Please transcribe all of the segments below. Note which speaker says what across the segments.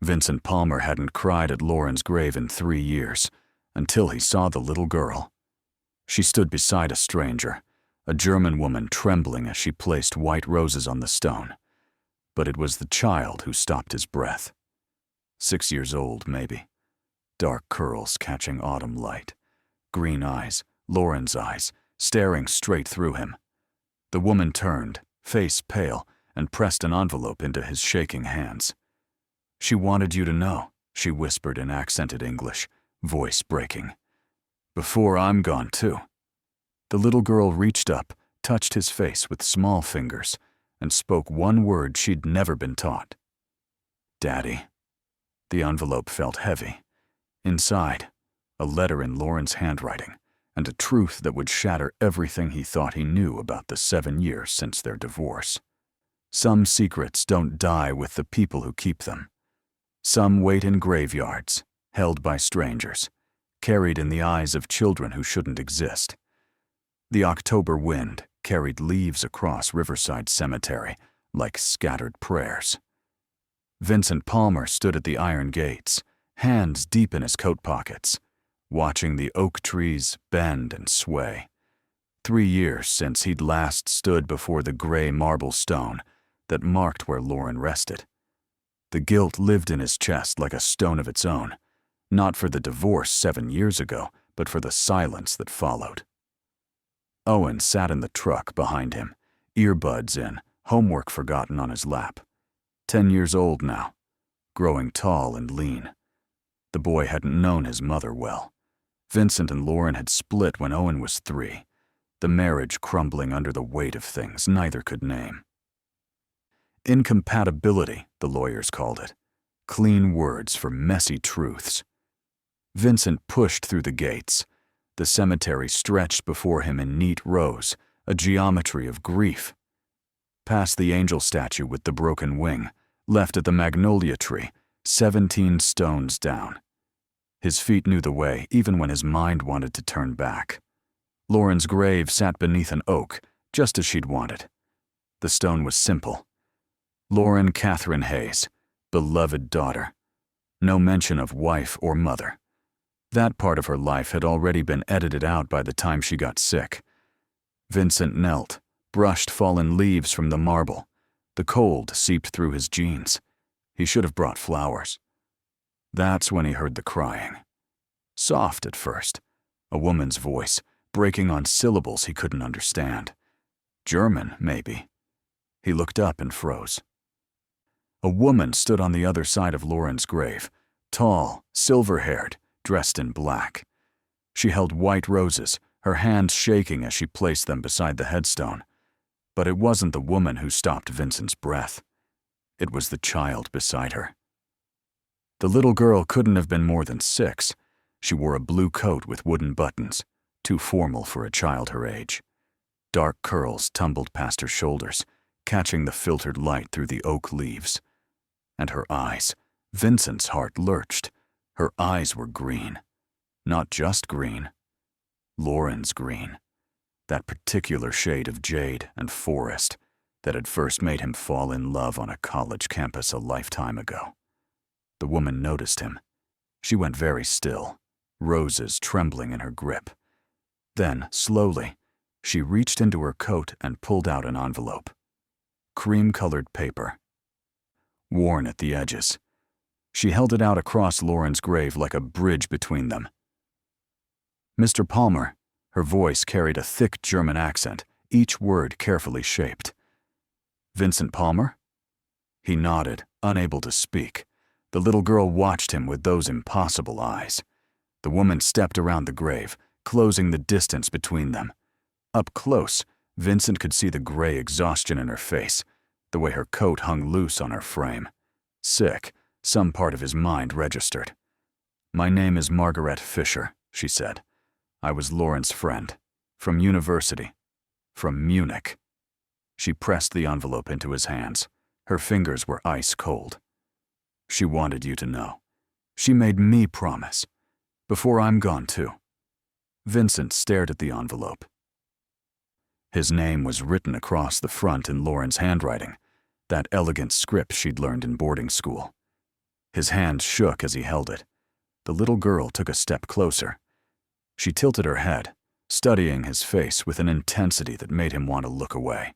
Speaker 1: Vincent Palmer hadn't cried at Lauren's grave in 3 years, until he saw the little girl. She stood beside a stranger, a German woman trembling as she placed white roses on the stone. But it was the child who stopped his breath. 6 years old, maybe. Dark curls catching autumn light. Green eyes, Lauren's eyes, staring straight through him. The woman turned, face pale, and pressed an envelope into his shaking hands. "She wanted you to know," she whispered in accented English, voice breaking. "Before I'm gone, too." The little girl reached up, touched his face with small fingers, and spoke one word she'd never been taught. "Daddy." The envelope felt heavy. Inside, a letter in Lauren's handwriting, and a truth that would shatter everything he thought he knew about the 7 years since their divorce. Some secrets don't die with the people who keep them. Some wait in graveyards, held by strangers, carried in the eyes of children who shouldn't exist. The October wind carried leaves across Riverside Cemetery like scattered prayers. Vincent Palmer stood at the iron gates, hands deep in his coat pockets, watching the oak trees bend and sway. 3 years since he'd last stood before the gray marble stone that marked where Lauren rested. The guilt lived in his chest like a stone of its own, not for the divorce 7 years ago, but for the silence that followed. Owen sat in the truck behind him, earbuds in, homework forgotten on his lap. 10 years old now, growing tall and lean. The boy hadn't known his mother well. Vincent and Lauren had split when Owen was 3, the marriage crumbling under the weight of things neither could name. Incompatibility, the lawyers called it. Clean words for messy truths. Vincent pushed through the gates. The cemetery stretched before him in neat rows, a geometry of grief. Past the angel statue with the broken wing, left at the magnolia tree, 17 stones down. His feet knew the way, even when his mind wanted to turn back. Lauren's grave sat beneath an oak, just as she'd wanted. The stone was simple. Lauren Catherine Hayes, beloved daughter. No mention of wife or mother. That part of her life had already been edited out by the time she got sick. Vincent knelt, brushed fallen leaves from the marble. The cold seeped through his jeans. He should have brought flowers. That's when he heard the crying. Soft at first, a woman's voice, breaking on syllables he couldn't understand. German, maybe. He looked up and froze. A woman stood on the other side of Lauren's grave, tall, silver-haired, dressed in black. She held white roses, her hands shaking as she placed them beside the headstone. But it wasn't the woman who stopped Vincent's breath. It was the child beside her. The little girl couldn't have been more than 6. She wore a blue coat with wooden buttons, too formal for a child her age. Dark curls tumbled past her shoulders, catching the filtered light through the oak leaves. And her eyes, Vincent's heart lurched. Her eyes were green. Not just green. Lauren's green. That particular shade of jade and forest that had first made him fall in love on a college campus a lifetime ago. The woman noticed him. She went very still, roses trembling in her grip. Then, slowly, she reached into her coat and pulled out an envelope. Cream-colored paper. Worn at the edges. She held it out across Lauren's grave like a bridge between them. "Mr. Palmer," her voice carried a thick German accent, each word carefully shaped. "Vincent Palmer?" He nodded, unable to speak. The little girl watched him with those impossible eyes. The woman stepped around the grave, closing the distance between them. Up close, Vincent could see the gray exhaustion in her face, the way her coat hung loose on her frame. Sick, some part of his mind registered. "My name is Margaret Fisher," she said. "I was Lauren's friend. From university. From Munich." She pressed the envelope into his hands. Her fingers were ice cold. "She wanted you to know. She made me promise. Before I'm gone, too." Vincent stared at the envelope. His name was written across the front in Lauren's handwriting, that elegant script she'd learned in boarding school. His hand shook as he held it. The little girl took a step closer. She tilted her head, studying his face with an intensity that made him want to look away.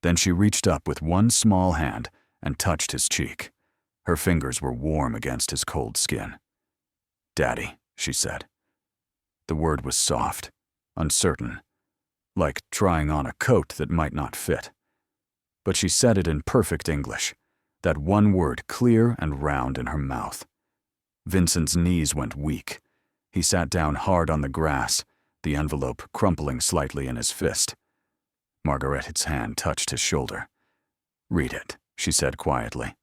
Speaker 1: Then she reached up with one small hand and touched his cheek. Her fingers were warm against his cold skin. "Daddy," she said. The word was soft, uncertain, like trying on a coat that might not fit. But she said it in perfect English, that one word clear and round in her mouth. Vincent's knees went weak. He sat down hard on the grass, the envelope crumpling slightly in his fist. Margaret's hand touched his shoulder. "Read it," she said quietly.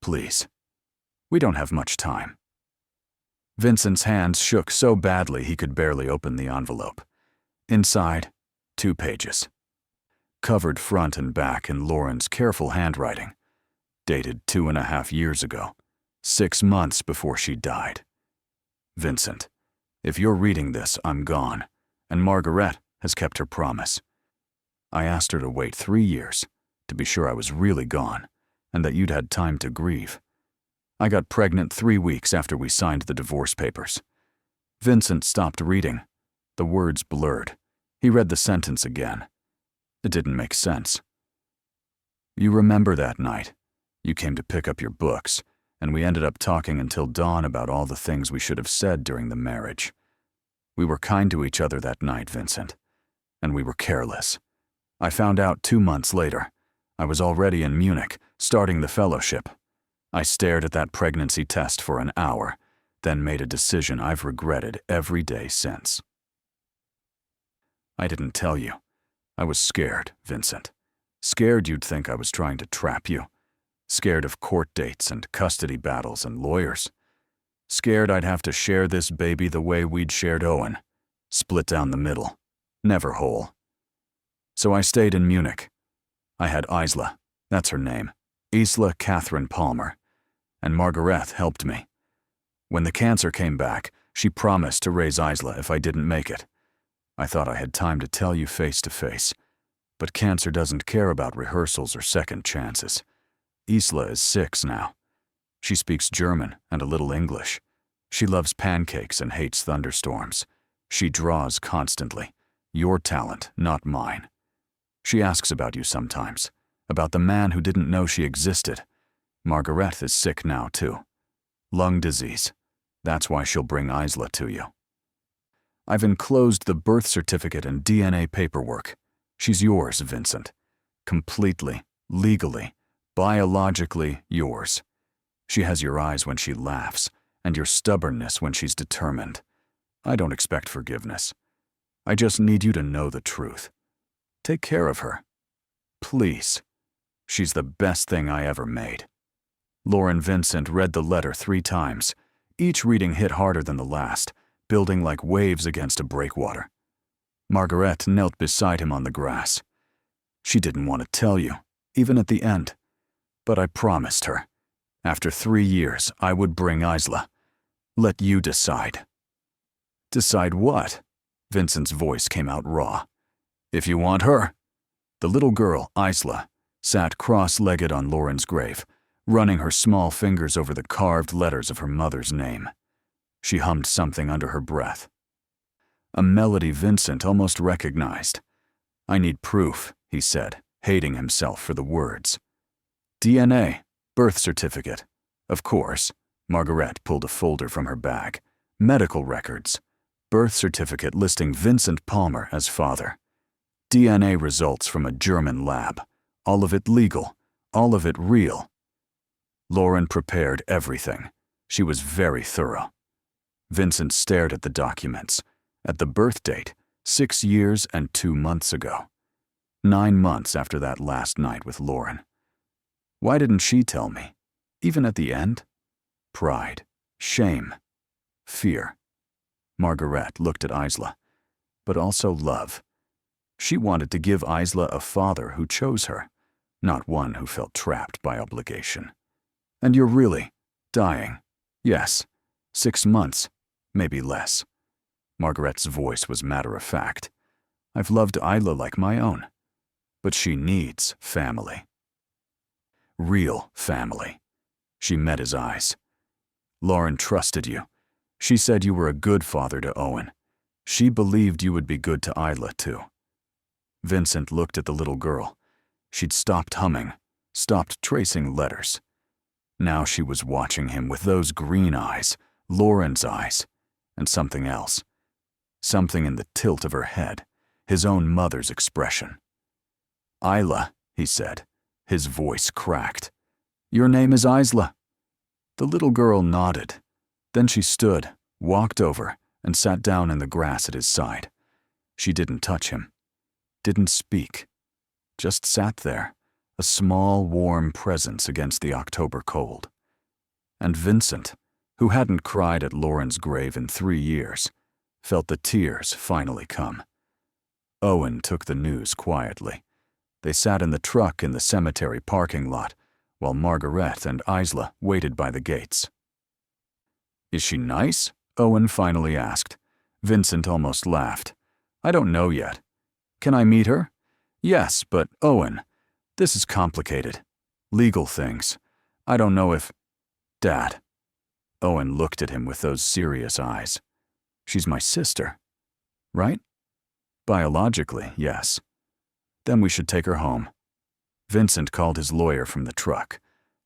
Speaker 1: "Please. We don't have much time." Vincent's hands shook so badly he could barely open the envelope. Inside, 2 pages. Covered front and back in Lauren's careful handwriting. Dated 2.5 years ago, 6 months before she died. "Vincent, if you're reading this, I'm gone, and Margaret has kept her promise. I asked her to wait 3 years, to be sure I was really gone, and that you'd had time to grieve. I got pregnant 3 weeks after we signed the divorce papers." Vincent stopped reading. The words blurred. He read the sentence again. It didn't make sense. "You remember that night? You came to pick up your books, and we ended up talking until dawn about all the things we should have said during the marriage. We were kind to each other that night, Vincent, and we were careless. I found out 2 months later. I was already in Munich, starting the fellowship. I stared at that pregnancy test for an hour, then made a decision I've regretted every day since. I didn't tell you. I was scared, Vincent. Scared you'd think I was trying to trap you. Scared of court dates and custody battles and lawyers. Scared I'd have to share this baby the way we'd shared Owen. Split down the middle. Never whole. So I stayed in Munich. I had Isla, that's her name, Isla Catherine Palmer, and Margaret helped me. When the cancer came back, she promised to raise Isla if I didn't make it. I thought I had time to tell you face to face, but cancer doesn't care about rehearsals or second chances. Isla is 6 now. She speaks German and a little English. She loves pancakes and hates thunderstorms. She draws constantly. Your talent, not mine. She asks about you sometimes, about the man who didn't know she existed. Margaret is sick now, too. Lung disease. That's why she'll bring Isla to you. I've enclosed the birth certificate and DNA paperwork. She's yours, Vincent. Completely, legally, biologically yours. She has your eyes when she laughs, and your stubbornness when she's determined. I don't expect forgiveness. I just need you to know the truth. Take care of her. Please. She's the best thing I ever made." Lauren Vincent read the letter 3 times. Each reading hit harder than the last, building like waves against a breakwater. Margaret knelt beside him on the grass. She didn't want to tell you, even at the end. But I promised her. After 3 years, I would bring Isla. Let you decide. Decide what? Vincent's voice came out raw. If you want her. The little girl, Isla, sat cross-legged on Lauren's grave, running her small fingers over the carved letters of her mother's name. She hummed something under her breath. A melody Vincent almost recognized. "I need proof," he said, hating himself for the words. "DNA, birth certificate. Of course." Margaret pulled a folder from her bag. "Medical records. Birth certificate listing Vincent Palmer as father. DNA results from a German lab. All of it legal. All of it real." Lauren prepared everything. She was very thorough. Vincent stared at the documents, at the birth date, 6 years and 2 months ago. 9 months after that last night with Lauren. Why didn't she tell me? Even at the end? Pride, shame, fear. Margaret looked at Isla, but also love. She wanted to give Isla a father who chose her, not one who felt trapped by obligation. "And you're really dying?" "Yes. 6 months, maybe less." Margaret's voice was matter-of-fact. "I've loved Isla like my own. But she needs family. Real family." She met his eyes. Lauren trusted you. She said you were a good father to Owen. She believed you would be good to Isla, too. Vincent looked at the little girl. She'd stopped humming, stopped tracing letters. Now she was watching him with those green eyes, Lauren's eyes, and something else. Something in the tilt of her head, his own mother's expression. Isla, he said. His voice cracked. Your name is Isla. The little girl nodded. Then she stood, walked over, and sat down in the grass at his side. She didn't touch him, didn't speak, just sat there, a small, warm presence against the October cold. And Vincent, who hadn't cried at Lauren's grave in 3 years, felt the tears finally come. Owen took the news quietly. They sat in the truck in the cemetery parking lot, while Margaret and Isla waited by the gates. Is she nice? Owen finally asked. Vincent almost laughed. I don't know yet. Can I meet her? Yes, but Owen, this is complicated. Legal things. I don't know if… Dad. Owen looked at him with those serious eyes. She's my sister, right? Biologically, yes. Then we should take her home. Vincent called his lawyer from the truck.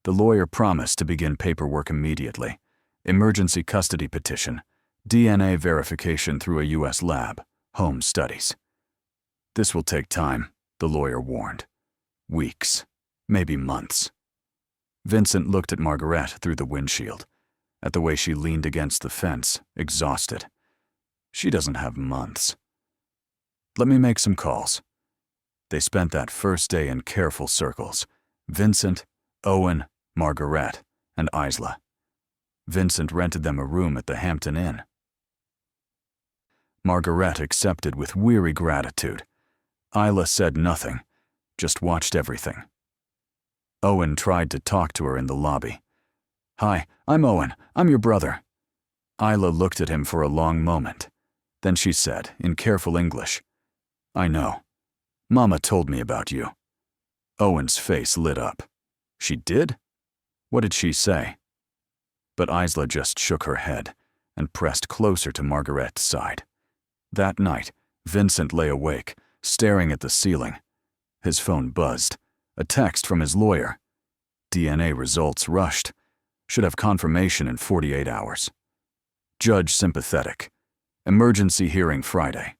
Speaker 1: The lawyer promised to begin paperwork immediately. Emergency custody petition, DNA verification through a U.S. lab, home studies. This will take time, the lawyer warned. Weeks, maybe months. Vincent looked at Margaret through the windshield, at the way she leaned against the fence, exhausted. She doesn't have months. Let me make some calls. They spent that first day in careful circles. Vincent, Owen, Margaret, and Isla. Vincent rented them a room at the Hampton Inn. Margaret accepted with weary gratitude. Isla said nothing, just watched everything. Owen tried to talk to her in the lobby. Hi, I'm Owen. I'm your brother. Isla looked at him for a long moment. Then she said, in careful English, I know. Mama told me about you. Owen's face lit up. She did? What did she say? But Isla just shook her head and pressed closer to Margaret's side. That night, Vincent lay awake, staring at the ceiling. His phone buzzed. A text from his lawyer. DNA results rushed. Should have confirmation in 48 hours. Judge sympathetic. Emergency hearing Friday.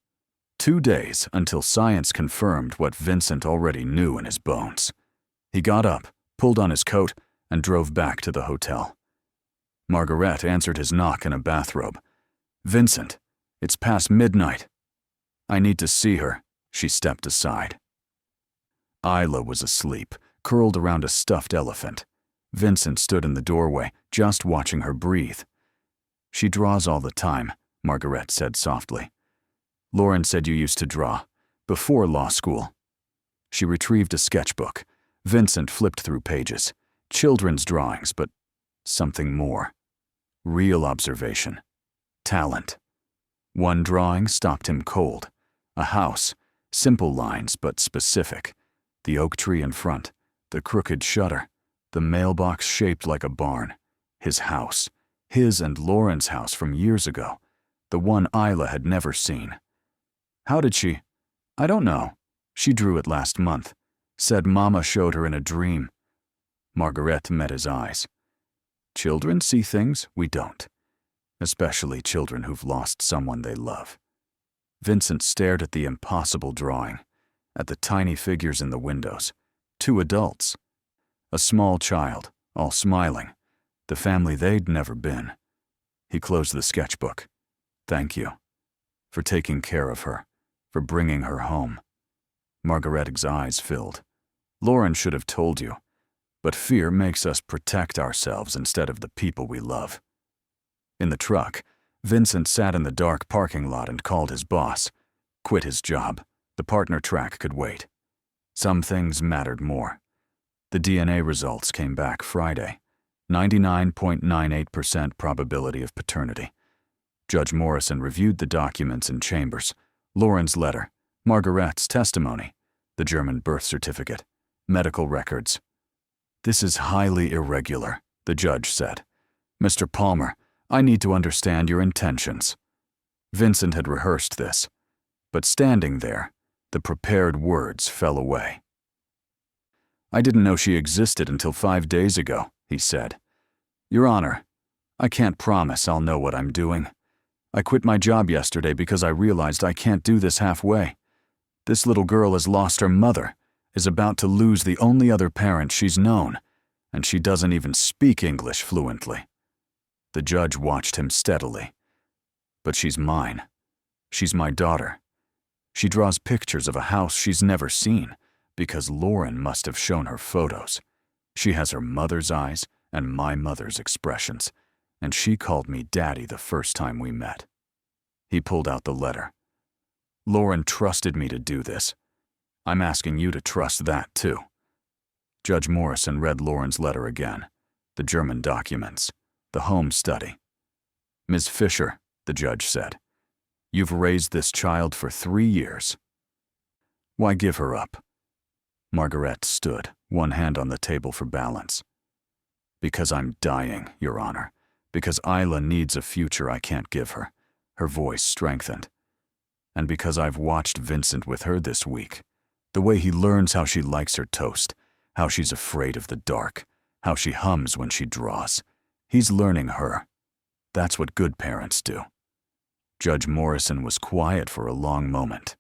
Speaker 1: 2 days until science confirmed what Vincent already knew in his bones. He got up, pulled on his coat, and drove back to the hotel. Margaret answered his knock in a bathrobe. Vincent, it's past midnight. I need to see her. She stepped aside. Isla was asleep, curled around a stuffed elephant. Vincent stood in the doorway, just watching her breathe. She draws all the time, Margaret said softly. Lauren said you used to draw, before law school. She retrieved a sketchbook. Vincent flipped through pages. Children's drawings, but something more. Real observation. Talent. One drawing stopped him cold. A house, simple lines but specific. The oak tree in front, the crooked shutter, the mailbox shaped like a barn. His house. His and Lauren's house from years ago. The one Isla had never seen. How did she? I don't know. She drew it last month. Said Mama showed her in a dream. Margaret met his eyes. Children see things we don't. Especially children who've lost someone they love. Vincent stared at the impossible drawing, at the tiny figures in the windows. 2 adults. A small child, all smiling. The family they'd never been. He closed the sketchbook. Thank you. For taking care of her. For bringing her home. Margaret's eyes filled. Lauren should have told you. But fear makes us protect ourselves instead of the people we love. In the truck, Vincent sat in the dark parking lot and called his boss. Quit his job. The partner track could wait. Some things mattered more. The DNA results came back Friday. 99.98% probability of paternity. Judge Morrison reviewed the documents in chambers. Lauren's letter, Margaret's testimony, the German birth certificate, medical records. This is highly irregular, the judge said. Mr. Palmer, I need to understand your intentions. Vincent had rehearsed this, but standing there, the prepared words fell away. I didn't know she existed until 5 days ago, he said. Your Honor, I can't promise I'll know what I'm doing. I quit my job yesterday because I realized I can't do this halfway. This little girl has lost her mother, is about to lose the only other parent she's known, and she doesn't even speak English fluently. The judge watched him steadily. But she's mine. She's my daughter. She draws pictures of a house she's never seen because Lauren must have shown her photos. She has her mother's eyes and my mother's expressions, and she called me Daddy the first time we met. He pulled out the letter. Lauren trusted me to do this. I'm asking you to trust that too. Judge Morrison read Lauren's letter again, the German documents, the home study. Ms. Fisher, the judge said, you've raised this child for 3 years. Why give her up? Margaret stood, one hand on the table for balance. Because I'm dying, Your Honor. Because Isla needs a future I can't give her. Her voice strengthened. And because I've watched Vincent with her this week. The way he learns how she likes her toast, how she's afraid of the dark, how she hums when she draws. He's learning her. That's what good parents do. Judge Morrison was quiet for a long moment.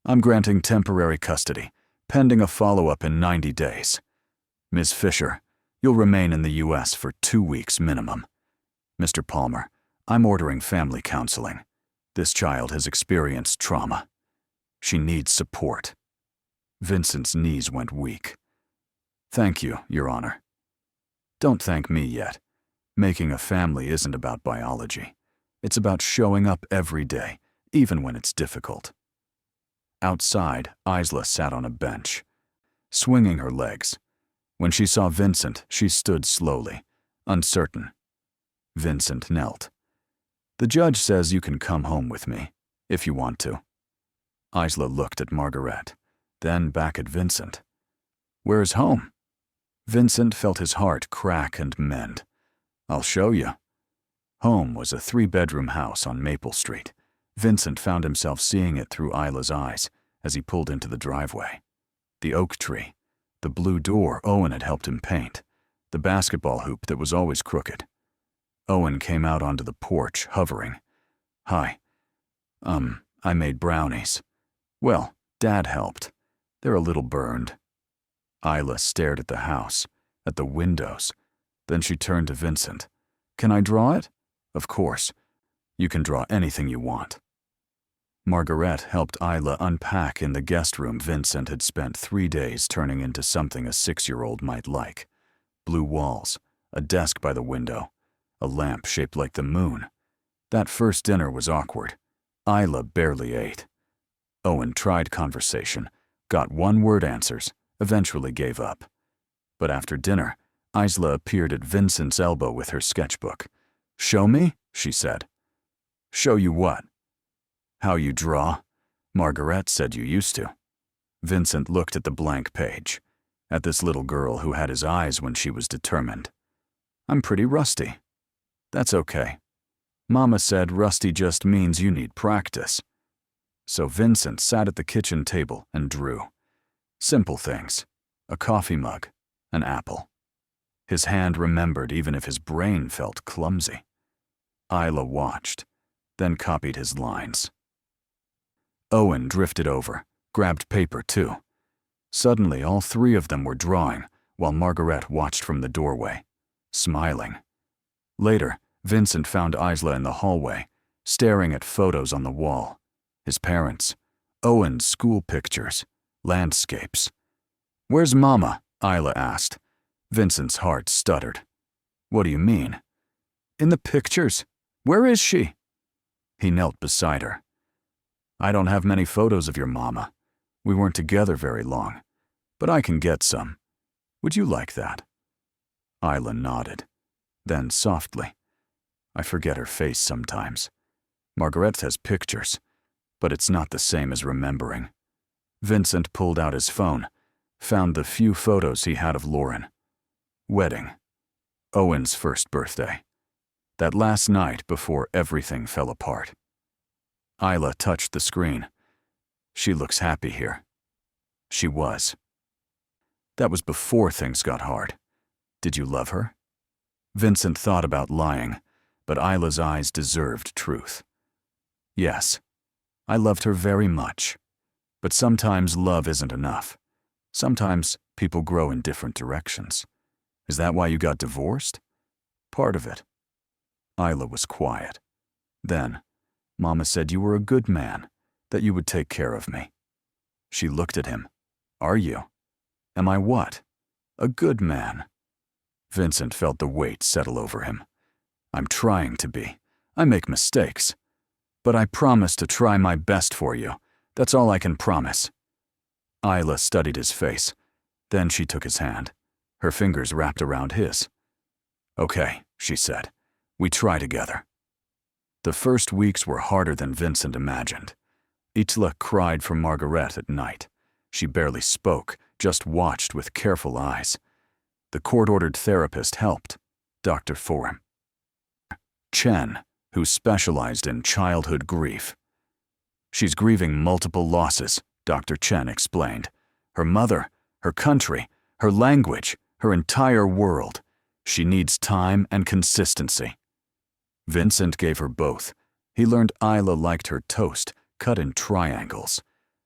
Speaker 1: I'm granting temporary custody, pending a follow-up in 90 days. Ms. Fisher, you'll remain in the U.S. for 2 weeks minimum. Mr. Palmer, I'm ordering family counseling. This child has experienced trauma. She needs support. Vincent's knees went weak. Thank you, Your Honor. Don't thank me yet. Making a family isn't about biology. It's about showing up every day, even when it's difficult. Outside, Isla sat on a bench, swinging her legs. When she saw Vincent, she stood slowly, uncertain. Vincent knelt. The judge says you can come home with me, if you want to. Isla looked at Margaret, then back at Vincent. Where's home? Vincent felt his heart crack and mend. I'll show you. Home was a 3-bedroom house on Maple Street. Vincent found himself seeing it through Isla's eyes as he pulled into the driveway. The oak tree, the blue door Owen had helped him paint, the basketball hoop that was always crooked. Owen came out onto the porch, hovering. Hi. I made brownies. Well, Dad helped. They're a little burned. Isla stared at the house, at the windows. Then she turned to Vincent. Can I draw it? Of course. You can draw anything you want. Margaret helped Isla unpack in the guest room Vincent had spent 3 days turning into something a 6-year-old might like. Blue walls, a desk by the window, a lamp shaped like the moon. That first dinner was awkward. Isla barely ate. Owen tried conversation, got one-word answers, eventually gave up. But after dinner, Isla appeared at Vincent's elbow with her sketchbook. Show me, she said. Show you what? How you draw? Margaret said you used to. Vincent looked at the blank page, at this little girl who had his eyes when she was determined. I'm pretty rusty. That's okay. Mama said rusty just means you need practice. So Vincent sat at the kitchen table and drew. Simple things. A coffee mug, an apple. His hand remembered even if his brain felt clumsy. Isla watched, then copied his lines. Owen drifted over, grabbed paper too. Suddenly, all 3 of them were drawing, while Margaret watched from the doorway, smiling. Later, Vincent found Isla in the hallway, staring at photos on the wall. His parents, Owen's school pictures, landscapes. Where's Mama? Isla asked. Vincent's heart stuttered. What do you mean? In the pictures. Where is she? He knelt beside her. I don't have many photos of your Mama. We weren't together very long, but I can get some. Would you like that? Isla nodded. Then softly. I forget her face sometimes. Margaret has pictures, but it's not the same as remembering. Vincent pulled out his phone, found the few photos he had of Lauren. Wedding. Owen's first birthday. that last night before everything fell apart. Isla touched the screen. She looks happy here. She was. That was before things got hard. Did you love her? Vincent thought about lying, but Isla's eyes deserved truth. Yes, I loved her very much. But sometimes love isn't enough. Sometimes people grow in different directions. Is that why you got divorced? Part of it. Isla was quiet. Then, Mama said you were a good man, that you would take care of me. She looked at him. Are you? Am I what? A good man. Vincent felt the weight settle over him. I'm trying to be. I make mistakes. But I promise to try my best for you. That's all I can promise. Isla studied his face. Then she took his hand. Her fingers wrapped around his. Okay, she said. We try together. The first weeks were harder than Vincent imagined. Isla cried for Margaret at night. She barely spoke, just watched with careful eyes. The court-ordered therapist helped, Dr. Forum. Chen, who specialized in childhood grief. She's grieving multiple losses, Dr. Chen explained. Her mother, her country, her language, her entire world. She needs time and consistency. Vincent gave her both. He learned Isla liked her toast, cut in triangles,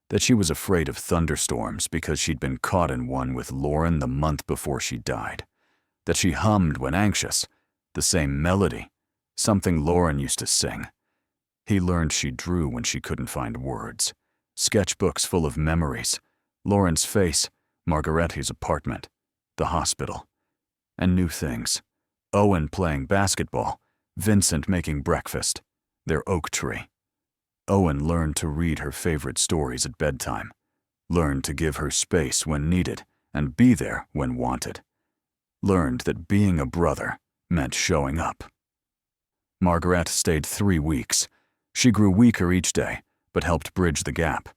Speaker 1: that she was afraid of thunderstorms because she'd been caught in one with Lauren the month before she died, that she hummed when anxious, the same melody, something Lauren used to sing. He learned she drew when she couldn't find words, sketchbooks full of memories, Lauren's face, Margaret's apartment, the hospital, and new things. Owen playing basketball, Vincent making breakfast, their oak tree. Owen learned to read her favorite stories at bedtime, learned to give her space when needed and be there when wanted, learned that being a brother meant showing up. Margaret stayed 3 weeks. She grew weaker each day, but helped bridge the gap.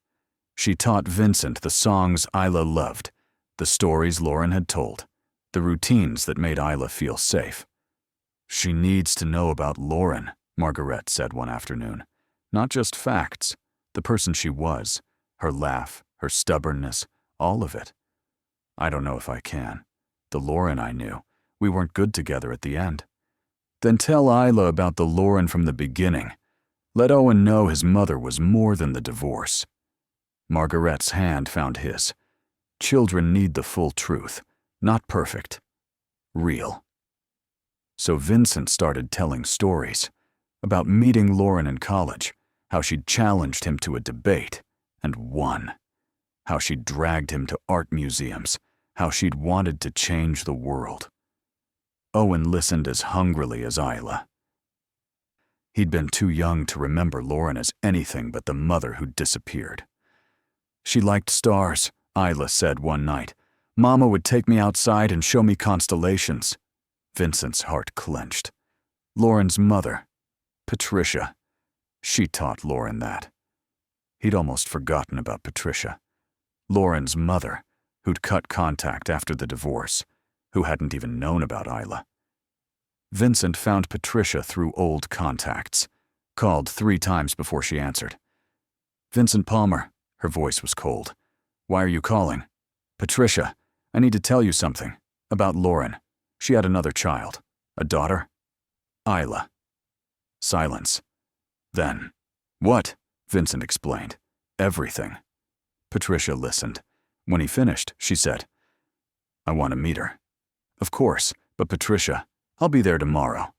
Speaker 1: She taught Vincent the songs Isla loved, the stories Lauren had told, the routines that made Isla feel safe. She needs to know about Lauren, Margaret said one afternoon. Not just facts, the person she was, her laugh, her stubbornness, all of it. I don't know if I can. The Lauren I knew, we weren't good together at the end. Then tell Isla about the Lauren from the beginning. Let Owen know his mother was more than the divorce. Margaret's hand found his. Children need the full truth, not perfect. Real. So Vincent started telling stories about meeting Lauren in college, how she'd challenged him to a debate and won, how she'd dragged him to art museums, how she'd wanted to change the world. Owen listened as hungrily as Isla. He'd been too young to remember Lauren as anything but the mother who disappeared. She liked stars, Isla said one night. Mama would take me outside and show me constellations. Vincent's heart clenched. Lauren's mother, Patricia. She taught Lauren that. He'd almost forgotten about Patricia. Lauren's mother, who'd cut contact after the divorce, who hadn't even known about Isla. Vincent found Patricia through old contacts, called 3 times before she answered. Vincent Palmer, her voice was cold. Why are you calling? Patricia, I need to tell you something. About Lauren. She had another child. A daughter? Isla. Silence. Then, what? Vincent explained. Everything. Patricia listened. When he finished, she said, I want to meet her. Of course, but Patricia, I'll be there tomorrow.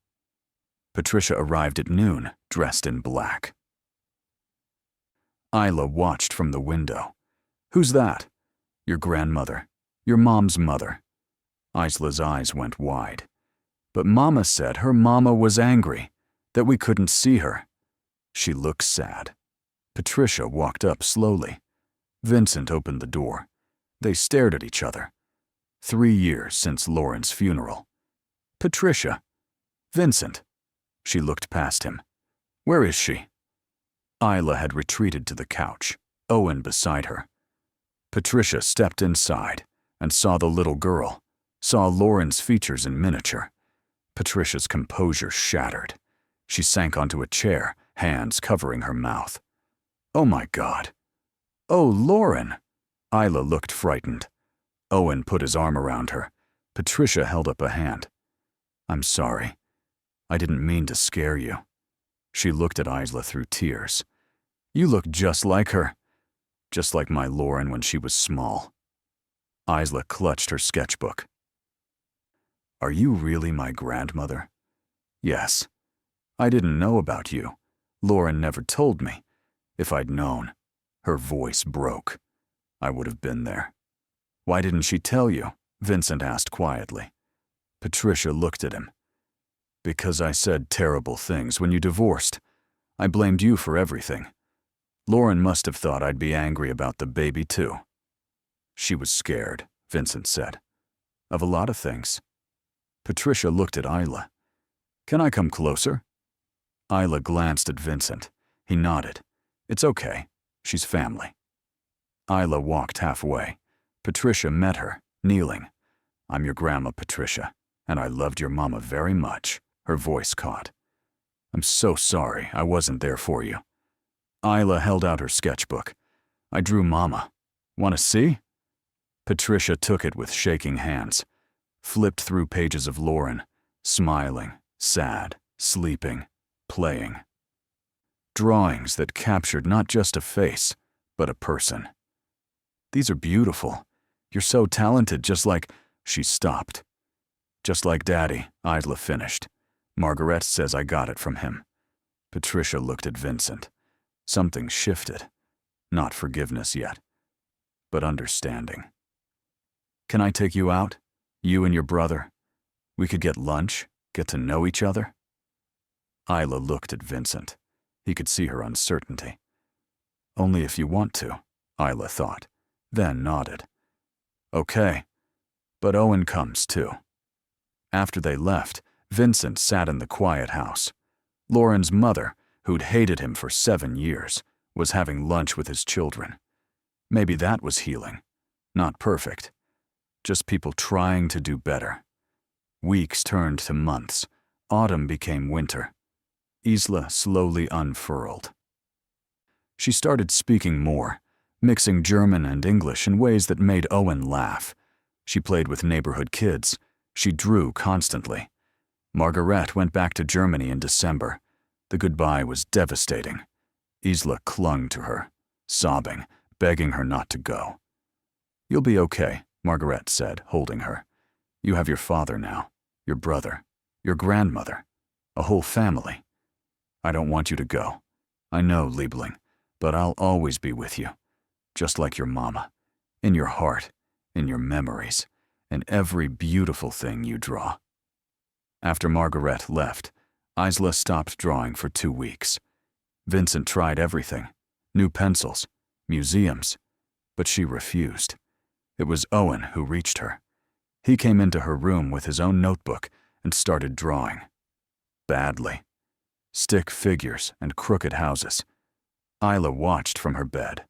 Speaker 1: Patricia arrived at noon, dressed in black. Isla watched from the window. Who's that? Your grandmother. Your mom's mother. Isla's eyes went wide. But Mama said her mama was angry, that we couldn't see her. She looked sad. Patricia walked up slowly. Vincent opened the door. They stared at each other. 3 years since Lauren's funeral. Patricia. Vincent. She looked past him. Where is she? Isla had retreated to the couch, Owen beside her. Patricia stepped inside and saw the little girl, saw Lauren's features in miniature. Patricia's composure shattered. She sank onto a chair, hands covering her mouth. "Oh my God. Oh, Lauren." Isla looked frightened. Owen put his arm around her. Patricia held up a hand. "I'm sorry. I didn't mean to scare you." She looked at Isla through tears. "You look just like her. Just like my Lauren when she was small." Isla clutched her sketchbook. "Are you really my grandmother?" "Yes. I didn't know about you. Lauren never told me. If I'd known." Her voice broke. "I would have been there." "Why didn't she tell you?" Vincent asked quietly. Patricia looked at him. "Because I said terrible things when you divorced. I blamed you for everything. Lauren must have thought I'd be angry about the baby too." "She was scared," Vincent said. "Of a lot of things." Patricia looked at Isla. "Can I come closer?" Isla glanced at Vincent. He nodded. "It's okay. She's family." Isla walked halfway. Patricia met her, kneeling. "I'm your grandma, Patricia, and I loved your mama very much." Her voice caught. "I'm so sorry I wasn't there for you." Isla held out her sketchbook. "I drew Mama. Want to see?" Patricia took it with shaking hands, flipped through pages of Lauren, smiling, sad, sleeping, playing. Drawings that captured not just a face, but a person. "These are beautiful. You're so talented, just like—" She stopped. "Just like Daddy," Isla finished. "Margaret says I got it from him." Patricia looked at Vincent. Something shifted. Not forgiveness yet, but understanding. "Can I take you out? You and your brother? We could get lunch, get to know each other?" Isla looked at Vincent. He could see her uncertainty. "Only if you want to," Isla thought, then nodded. "Okay, but Owen comes too." After they left, Vincent sat in the quiet house. Lauren's mother, who'd hated him for 7 years, was having lunch with his children. Maybe that was healing. Not perfect. Just people trying to do better. Weeks turned to months. Autumn became winter. Isla slowly unfurled. She started speaking more, mixing German and English in ways that made Owen laugh. She played with neighborhood kids. She drew constantly. Margaret went back to Germany in December. The goodbye was devastating. Isla clung to her, sobbing, begging her not to go. "You'll be okay," Margaret said, holding her. "You have your father now, your brother, your grandmother, a whole family. I don't want you to go. I know, Liebling, but I'll always be with you, just like your mama, in your heart, in your memories, in every beautiful thing you draw." After Margaret left, Isla stopped drawing for 2 weeks. Vincent tried everything, new pencils, museums, but she refused. It was Owen who reached her. He came into her room with his own notebook and started drawing. Badly. Stick figures and crooked houses. Isla watched from her bed.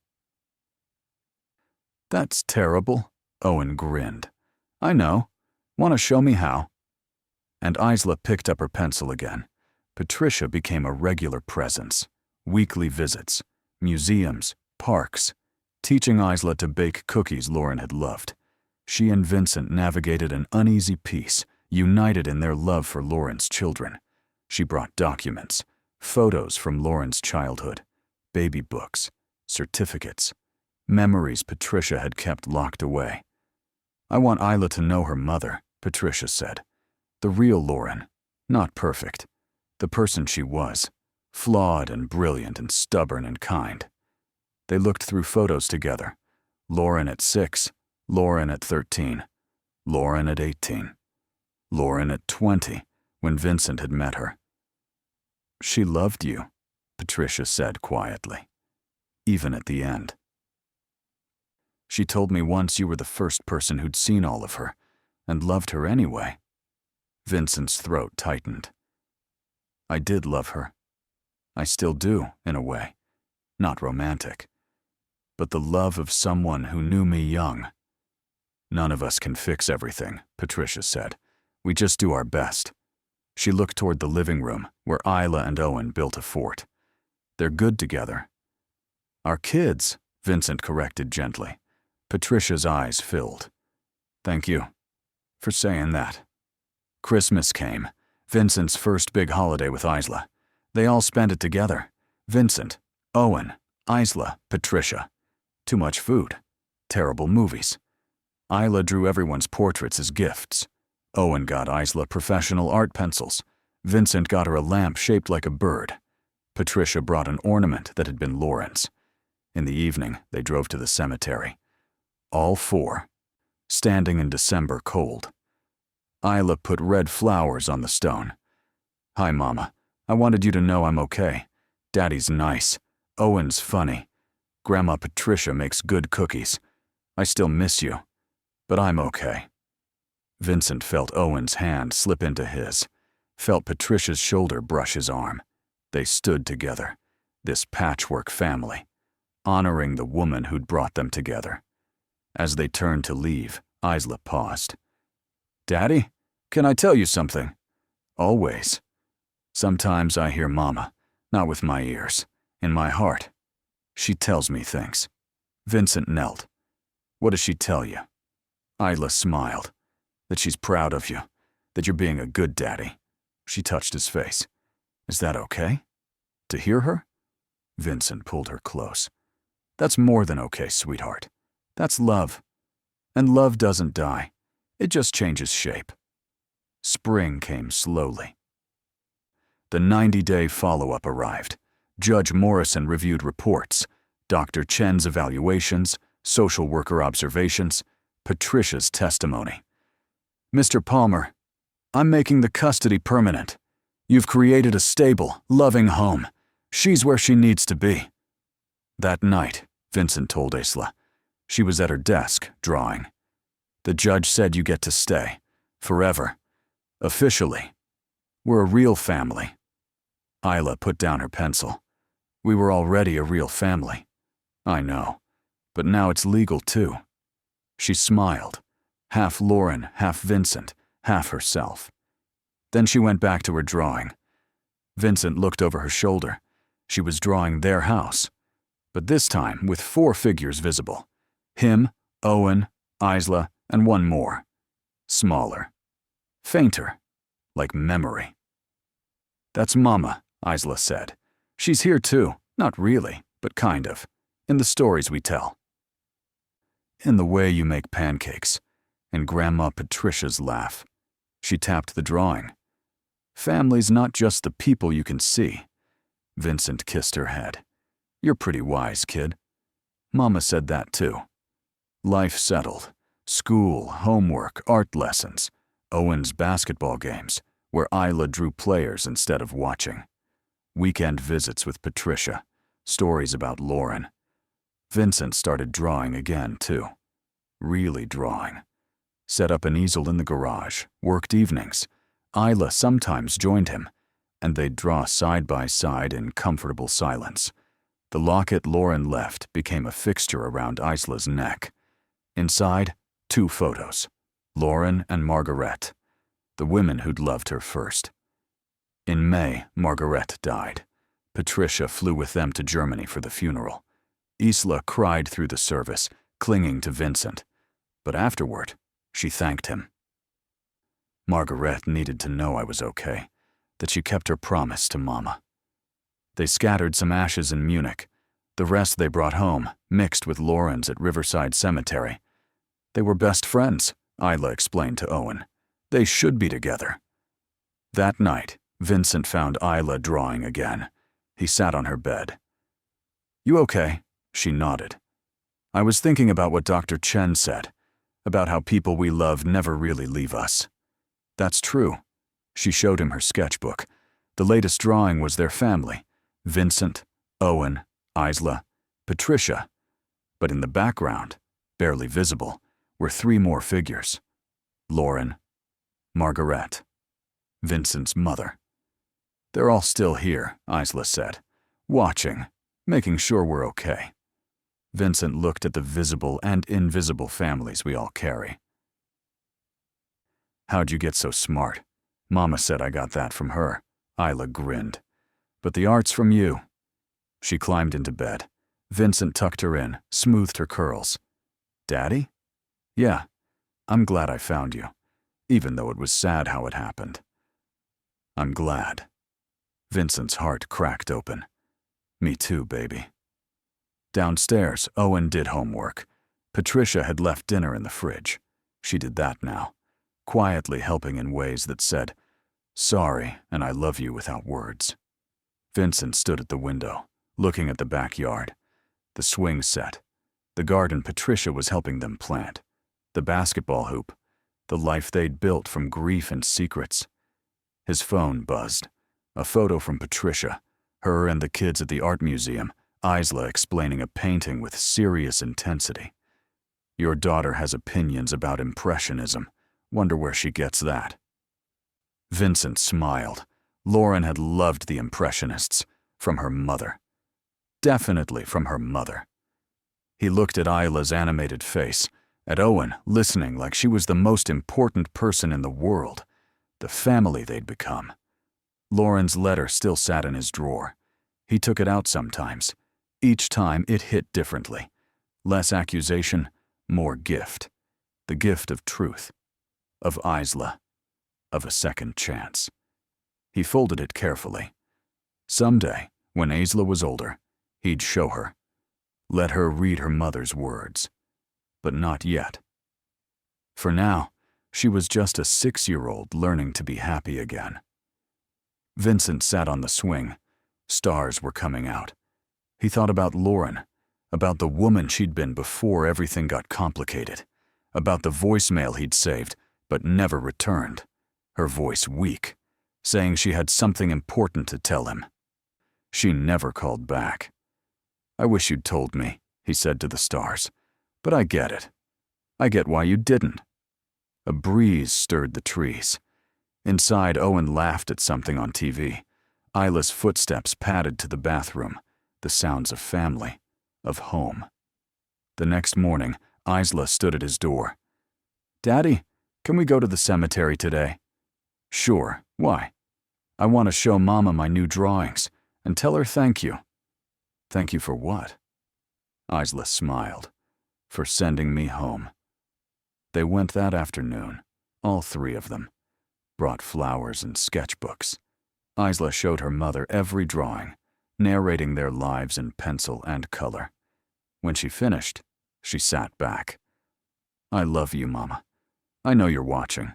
Speaker 1: "That's terrible," Owen grinned. "I know. Want to show me how?" And Isla picked up her pencil again. Patricia became a regular presence. Weekly visits, museums, parks, teaching Isla to bake cookies Lauren had loved. She and Vincent navigated an uneasy peace, united in their love for Lauren's children. She brought documents, photos from Lauren's childhood, baby books, certificates, memories Patricia had kept locked away. "I want Isla to know her mother," Patricia said. "The real Lauren, not perfect. The person she was, flawed and brilliant and stubborn and kind." They looked through photos together. Lauren at 6, Lauren at 13, Lauren at 18, Lauren at 20, when Vincent had met her. "She loved you," Patricia said quietly, "even at the end. She told me once you were the first person who'd seen all of her, and loved her anyway." Vincent's throat tightened. "I did love her. I still do, in a way. Not romantic. But the love of someone who knew me young." "None of us can fix everything," Patricia said. "We just do our best." She looked toward the living room, where Isla and Owen built a fort. They're good together. Our kids, Vincent corrected gently. Patricia's eyes filled. Thank you for saying that. Christmas came, Vincent's first big holiday with Isla. They all spent it together. Vincent, Owen, Isla, Patricia. Too much food. Terrible movies. Isla drew everyone's portraits as gifts. Owen got Isla professional art pencils. Vincent got her a lamp shaped like a bird. Patricia brought an ornament that had been Lauren's. In the evening, they drove to the cemetery. All four, standing in December cold. Isla put red flowers on the stone. Hi, Mama. I wanted you to know I'm okay. Daddy's nice. Owen's funny. Grandma Patricia makes good cookies. I still miss you, but I'm okay. Vincent felt Owen's hand slip into his, felt Patricia's shoulder brush his arm. They stood together, this patchwork family, honoring the woman who'd brought them together. As they turned to leave, Isla paused. Daddy, can I tell you something? Always. Sometimes I hear Mama, not with my ears, in my heart. She tells me things. Vincent knelt. What does she tell you? Isla smiled. That she's proud of you, that you're being a good daddy. She touched his face. Is that okay? To hear her? Vincent pulled her close. That's more than okay, sweetheart. That's love. And love doesn't die. It just changes shape. Spring came slowly. The 90-day follow-up arrived. Judge Morrison reviewed reports, Dr. Chen's evaluations, social worker observations, Patricia's testimony. Mr. Palmer, I'm making the custody permanent. You've created a stable, loving home. She's where she needs to be. That night, Vincent told Isla. She was at her desk, drawing. The judge said you get to stay. Forever. Officially. We're a real family. Isla put down her pencil. We were already a real family. I know. But now it's legal too. She smiled. Half Lauren, half Vincent, half herself. Then she went back to her drawing. Vincent looked over her shoulder. She was drawing their house, but this time with 4 figures visible. Him, Owen, Isla, and one more. Smaller. Fainter. Like memory. That's Mama, Isla said. She's here too. Not really, but kind of. In the stories we tell. In the way you make pancakes. In Grandma Patricia's laugh. She tapped the drawing. Family's not just the people you can see. Vincent kissed her head. You're pretty wise, kid. Mama said that too. Life settled. School, homework, art lessons. Owen's basketball games, where Isla drew players instead of watching. Weekend visits with Patricia. Stories about Lauren. Vincent started drawing again, too. Really drawing. Set up an easel in the garage, worked evenings. Isla sometimes joined him, and they'd draw side by side in comfortable silence. The locket Lauren left became a fixture around Isla's neck. Inside, 2 photos, Lauren and Margaret, the women who'd loved her first. In May, Margaret died. Patricia flew with them to Germany for the funeral. Isla cried through the service, clinging to Vincent. But afterward, she thanked him. Margaret needed to know I was okay, that she kept her promise to Mama. They scattered some ashes in Munich. The rest they brought home, mixed with Lauren's at Riverside Cemetery. They were best friends, Isla explained to Owen. They should be together. That night, Vincent found Isla drawing again. He sat on her bed. You okay? She nodded. I was thinking about what Dr. Chen said, about how people we love never really leave us. That's true. She showed him her sketchbook. The latest drawing was their family. Vincent, Owen, Isla, Patricia. But in the background, barely visible, were 3 more figures. Lauren, Margaret, Vincent's mother. They're all still here, Isla said, watching, making sure we're okay. Vincent looked at the visible and invisible families we all carry. How'd you get so smart? Mama said I got that from her. Isla grinned. But the art's from you. She climbed into bed. Vincent tucked her in, smoothed her curls. Daddy? Yeah, I'm glad I found you, even though it was sad how it happened. I'm glad. Vincent's heart cracked open. Me too, baby. Downstairs, Owen did homework. Patricia had left dinner in the fridge. She did that now, quietly helping in ways that said, sorry, and I love you without words. Vincent stood at the window, looking at the backyard. The swing set, the garden Patricia was helping them plant, the basketball hoop, the life they'd built from grief and secrets. His phone buzzed. A photo from Patricia, her and the kids at the art museum, Isla explaining a painting with serious intensity. Your daughter has opinions about Impressionism. Wonder where she gets that. Vincent smiled. Lauren had loved the Impressionists, from her mother. Definitely from her mother. He looked at Isla's animated face, at Owen listening like she was the most important person in the world, the family they'd become. Lauren's letter still sat in his drawer. He took it out sometimes. Each time it hit differently. Less accusation, more gift. The gift of truth. Of Isla. Of a second chance. He folded it carefully. Someday, when Isla was older, he'd show her. Let her read her mother's words. But not yet. For now, she was just a 6-year-old learning to be happy again. Vincent sat on the swing. Stars were coming out. He thought about Lauren, about the woman she'd been before everything got complicated, about the voicemail he'd saved but never returned, her voice weak, saying she had something important to tell him. She never called back. I wish you'd told me, he said to the stars, but I get it. I get why you didn't. A breeze stirred the trees. Inside, Owen laughed at something on TV. Isla's footsteps padded to the bathroom, the sounds of family, of home. The next morning, Isla stood at his door. Daddy, can we go to the cemetery today? Sure, why? I want to show Mama my new drawings and tell her thank you. Thank you for what? Isla smiled. For sending me home. They went that afternoon, all 3 of them. Brought flowers and sketchbooks. Isla showed her mother every drawing, narrating their lives in pencil and color. When she finished, she sat back. I love you, Mama. I know you're watching.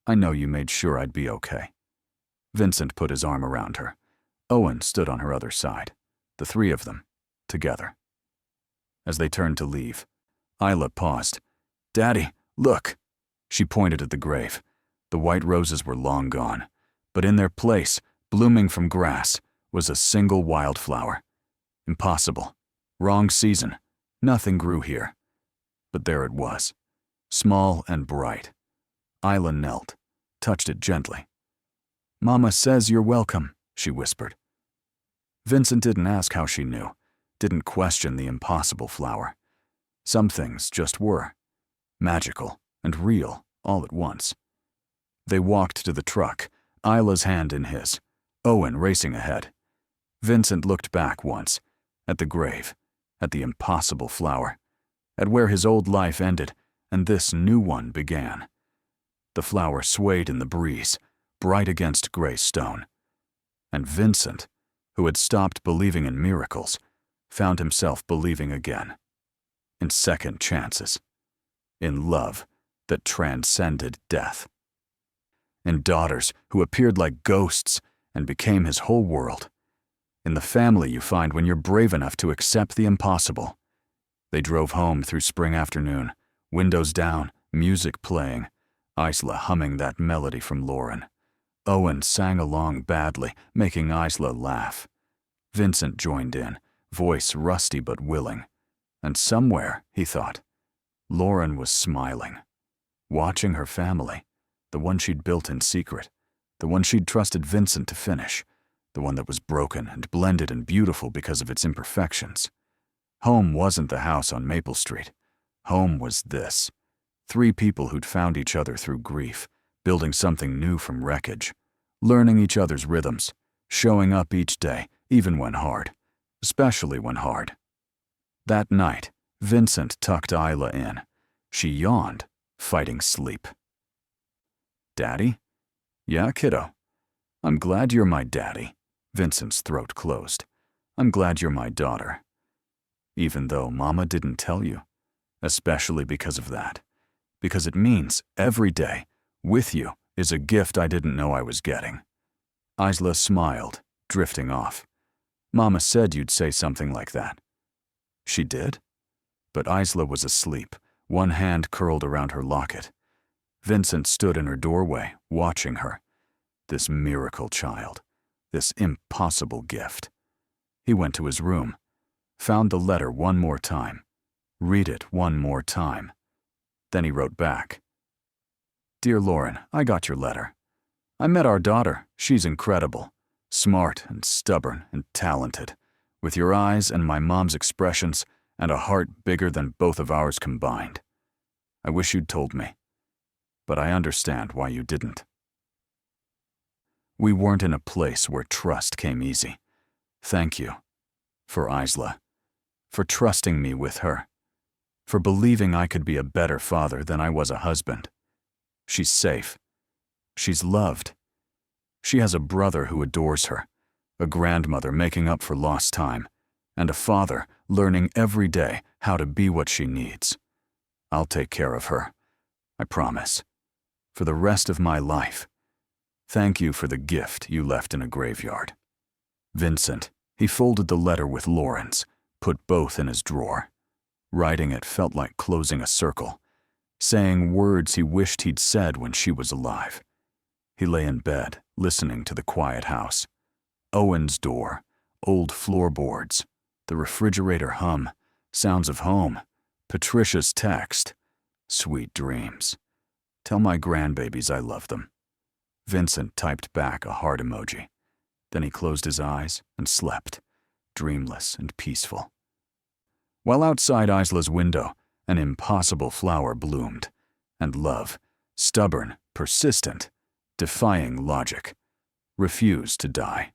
Speaker 1: I know you made sure I'd be okay. Vincent put his arm around her. Owen stood on her other side. The 3 of them, together. As they turned to leave, Isla paused. Daddy, look. She pointed at the grave. The white roses were long gone, but in their place, blooming from grass, was a single wildflower. Impossible. Wrong season. Nothing grew here. But there it was, small and bright. Isla knelt, touched it gently. Mama says you're welcome, she whispered. Vincent didn't ask how she knew, didn't question the impossible flower. Some things just were. Magical and real all at once. They walked to the truck, Isla's hand in his, Owen racing ahead. Vincent looked back once, at the grave, at the impossible flower, at where his old life ended and this new one began. The flower swayed in the breeze, bright against gray stone. And Vincent, who had stopped believing in miracles, found himself believing again. In second chances. In love that transcended death. In daughters who appeared like ghosts and became his whole world. In the family you find when you're brave enough to accept the impossible. They drove home through spring afternoon, windows down, music playing, Isla humming that melody from Lauren. Owen sang along badly, making Isla laugh. Vincent joined in, voice rusty but willing. And somewhere, he thought, Lauren was smiling, watching her family, the one she'd built in secret, the one she'd trusted Vincent to finish, the one that was broken and blended and beautiful because of its imperfections. Home wasn't the house on Maple Street. Home was this. 3 people who'd found each other through grief, building something new from wreckage, learning each other's rhythms, showing up each day, even when hard, especially when hard. That night, Vincent tucked Isla in. She yawned, fighting sleep. "Daddy?" "Yeah, kiddo." "I'm glad you're my daddy." Vincent's throat closed. "I'm glad you're my daughter. Even though Mama didn't tell you. Especially because of that. Because it means every day, with you, is a gift I didn't know I was getting." Isla smiled, drifting off. "Mama said you'd say something like that." "She did?" But Isla was asleep, one hand curled around her locket. Vincent stood in her doorway, watching her. This miracle child. This impossible gift. He went to his room, found the letter one more time, read it one more time. Then he wrote back. "Dear Lauren, I got your letter. I met our daughter. She's incredible. Smart and stubborn and talented, with your eyes and my mom's expressions and a heart bigger than both of ours combined. I wish you'd told me, but I understand why you didn't. We weren't in a place where trust came easy. Thank you. For Isla. For trusting me with her. For believing I could be a better father than I was a husband. She's safe. She's loved. She has a brother who adores her, a grandmother making up for lost time, and a father learning every day how to be what she needs. I'll take care of her. I promise. For the rest of my life. Thank you for the gift you left in a graveyard." Vincent, he folded the letter with Lauren's, put both in his drawer. Writing it felt like closing a circle, saying words he wished he'd said when she was alive. He lay in bed, listening to the quiet house. Owen's door, old floorboards, the refrigerator hum, sounds of home, Patricia's text. Sweet dreams. Tell my grandbabies I love them. Vincent typed back a heart emoji. Then he closed his eyes and slept, dreamless and peaceful. While outside Isla's window, an impossible flower bloomed, and love, stubborn, persistent, defying logic, refused to die.